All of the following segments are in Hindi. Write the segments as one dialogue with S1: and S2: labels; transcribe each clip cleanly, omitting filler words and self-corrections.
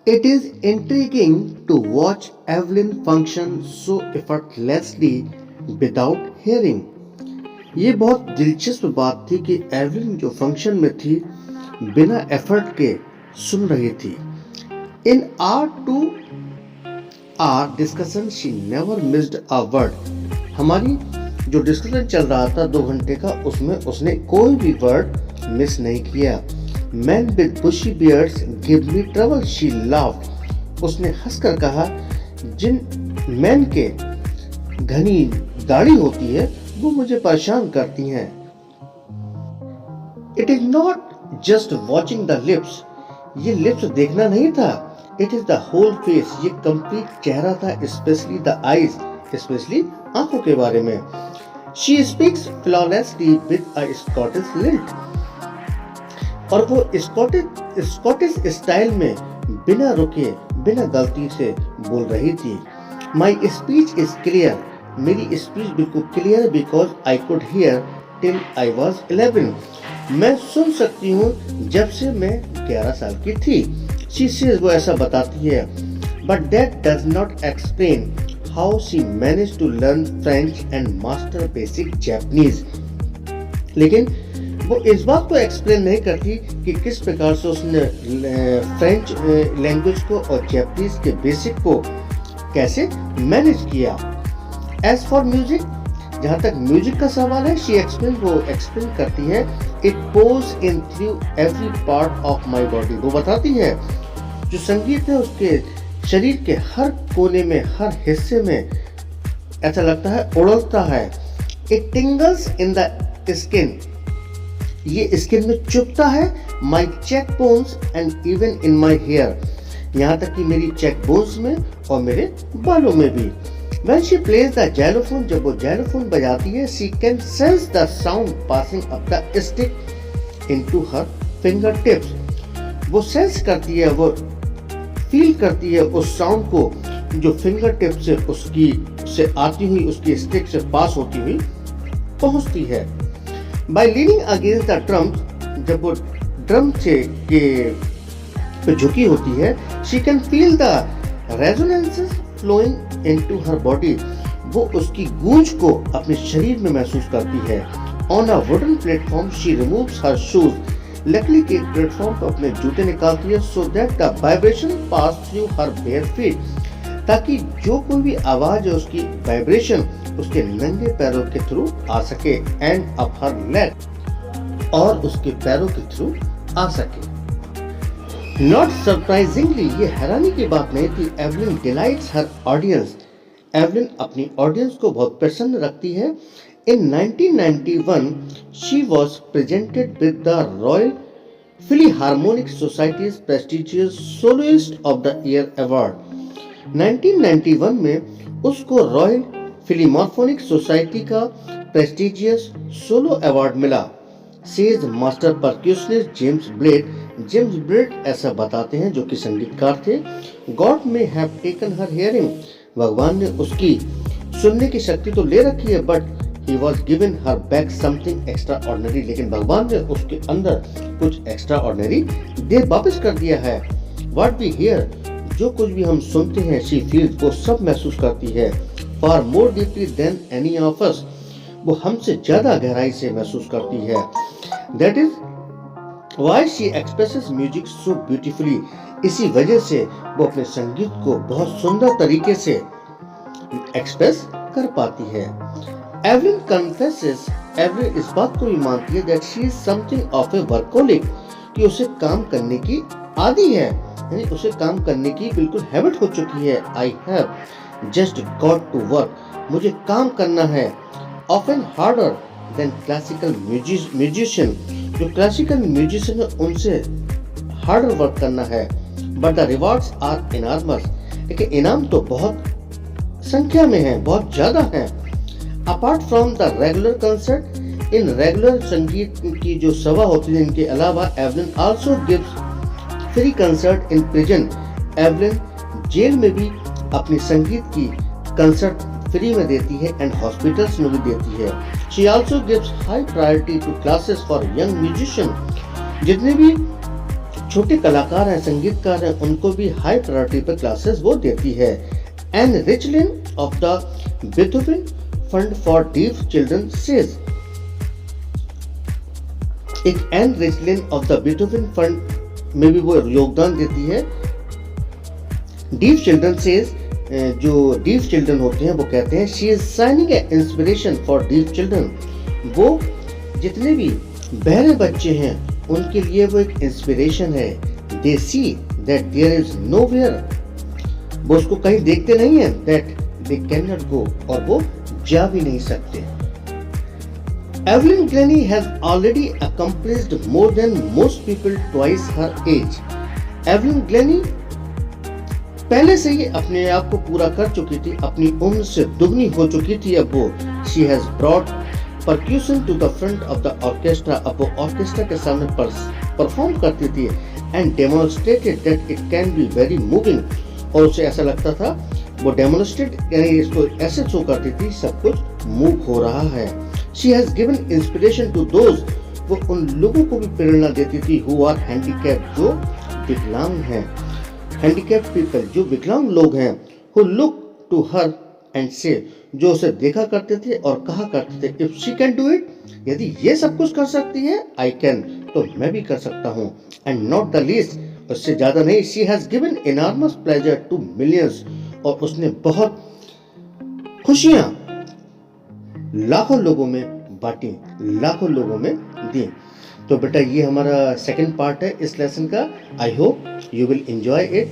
S1: It is intriguing to watch Evelyn function so effortlessly without hearing. ये बहुत दिलचस्प बात थी कि एवलिन जो फंक्शन में थी बिना एफर्ट के सुन रही थी. In our two hour discussion she never missed a word. हमारी जो डिस्कशन चल रहा था 2 घंटे का, उसमें उसने कोई भी वर्ड मिस नहीं किया. Men with bushy beards give me trouble, she laughed. उसने हंसकर कहा, जिन मैन के घनी दाढ़ी होती है वो मुझे परेशान करती हैं. It is not just watching the lips. ये लिप्स देखना नहीं था. It is the whole face. ये कंप्लीट चेहरा था, especially the eyes, especially आंखों के बारे में. She speaks flawlessly with a Scottish lilt. और वो स्कॉटिश स्टाइल में बिना रुके बिना गलती से बोल रही थी. My speech is clear. मेरी स्पीच बिल्कुल clear because I could hear till I was 11. मैं सुन सकती हूँ जब से मैं 11 साल की थी. शी सेज, वो ऐसा बताती है. But that does not explain how she manage to learn French and master basic Japanese. लेकिन वो इस बात को एक्सप्लेन नहीं करती कि किस प्रकार से उसने फ्रेंच लैंग्वेज को और जैपनीज के बेसिक को कैसे मैनेज किया. एज फॉर म्यूजिक, जहाँ तक म्यूजिक का सवाल है, वो एक्सप्लेन करती है. It pose in through every part of my body. वो बताती है जो संगीत है उसके शरीर के हर कोने में, हर हिस्से में ऐसा लगता है उड़ता है. It tingles in the skin. ये स्किन में चुभता है. My cheekbones and even in my hair. यहाँ तक कि मेरी चेक बोन्स में और मेरे बालों में भी. When she plays the xylophone, जब वो xylophone बजाती है, she can sense the sound passing up the stick into her fingertips. वो सेंस करती है, वो फील करती है उस साउंड को जो फिंगर टिप से उसकी से आती हुई, उसकी स्टिक से पास होती हुई पहुंचती है. By leaning against the drums, जब वो ड्रम से के पे झुकी होती है, she can feel the resonances flowing into her body. वो उसकी गूंज को अपने शरीर में महसूस करती है. On a wooden platform, she removes her shoes. लकड़ी के प्लेटफॉर्म पर अपने जूते निकालती है, so that the vibration pass through her bare feet. ताकि जो कोई भी आवाज है उसकी वाइब्रेशन उसके नंगे पैरों के थ्रू आ सके. एंड अप हर लेग, और उसके पैरों के थ्रू आ सके. नॉट सरप्राइजिंगली, ये हैरानी की बात नहीं थी. Evelyn delights her audience. Evelyn अपनी ऑडियंस को बहुत प्रसन्न रखती है. In 1991 she was presented with the Royal Philharmonic Society's prestigious soloist of the year award. 1991 में उसको रॉयल फिलहार्मोनिक सोसाइटी का प्रेस्टिजियस सोलो अवार्ड मिला. Says master percussionist James Blade. James Blade ऐसा बताते हैं, जो कि संगीतकार थे. गॉड में हैव टेकन हर हियरिंग. भगवान ने उसकी सुनने की शक्ति तो ले रखी है, but he was given her back something extra ordinary. लेकिन भगवान ने उसके अंदर कुछ एक्स्ट्रा ऑर्डिनरी दे वापस कर दिया है. व्हाट वी हियर, जो कुछ भी हम सुनते हैं, शी फील्स, वो सब महसूस करती है. Far more deeply than any of us, वो हमसे ज्यादा गहराई से महसूस करती है. That is why she expresses music so beautifully. इसी वजह से वो अपने संगीत को बहुत सुंदर तरीके से एक्सप्रेस कर पाती है. एवलिन कन्फेसेस, एवलिन इस बात को भी मानती है that she is something of a workaholic, कि उसे काम करने की आदी है, यानी उसे काम करने की बिल्कुल हैबिट हो चुकी है. I have just got to work. मुझे काम करना है. Often harder than classical musician. जो क्लासिकल म्यूजिशियन है उनसे हार्डर वर्क करना है. But the rewards are enormous. लेकिन इनाम तो बहुत संख्या में है, बहुत ज्यादा है. Apart from the regular concert, इन रेगुलर संगीत की जो सभा होती है, इनके अलावा Evelyn also gives free concert in prison. Evelyn जेल में भी अपनी संगीत की कंसर्ट फ्री में देती है एंड हॉस्पिटल्स में भी देती है. She also gives high priority to classes for young musician. जितने भी छोटे कलाकार हैं, संगीतकार हैं, उनको भी हाई प्रायोरिटी पर क्लासेस वो देती है। Ann Richlin of the Beethoven fund for deaf children says, एक Ann Richlin of the Beethoven fund में भी वो योगदान देती है। डीफ चिल्ड्रन सेज, जो डीफ चिल्ड्रन होते हैं वो कहते हैं she is shining a inspiration for deaf children, वो जितने भी बहरे बच्चे हैं उनके लिए वो एक इंस्पिरेशन है। They see that there is nowhere, वो उसको कहीं देखते नहीं है, that they can not go, और वो जा भी नहीं सकते। Evelyn Glennie has already accomplished more than most people twice her age. Evelyn Glennie पहले से ही अपने आप को पूरा कर चुकी थी, अपनी उम्र से दुगनी हो चुकी थी अब वो। She has brought percussion to the front of the orchestra, अब वो ऑर्केस्ट्रा के सामने परफॉर्म करती थी, and demonstrated that it can be very moving, और उसे ऐसा लगता था, वो डेमोन्स्ट्रेट यानी इसको ऐसे शो करती थी सब कुछ मूव हो रहा है। She has given inspiration to those, वो उन लोगों को भी प्रेरणा देती थी who are handicapped, जो विकलांग हैं, handicapped people, जो विकलांग लोग हैं, who look to her and say, जो उसे देखा करते थे और कहा करते थे if she can do it, यदि ये सब कुछ कर सकती है I can, तो मैं भी कर सकता हूँ। and not the least, उससे ज्यादा नहीं, she has given enormous pleasure to millions, और उसने बहुत खुशियां लाखों लोगों में बांटी, लाखों लोगों में दी। तो बेटा ये हमारा सेकंड पार्ट है इस लेसन का। I hope you will enjoy it.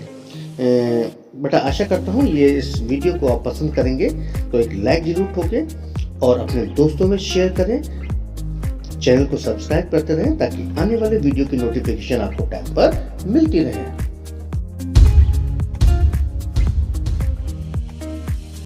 S1: बेटा आशा करता हूँ ये इस वीडियो को आप पसंद करेंगे, तो एक लाइक जरूर ठोकें और अपने दोस्तों में शेयर करें। चैनल को सब्सक्राइब करते रहें ताकि आने वाले वीडियो की नोटिफिकेशन आपको टाइम पर मिलती रहे।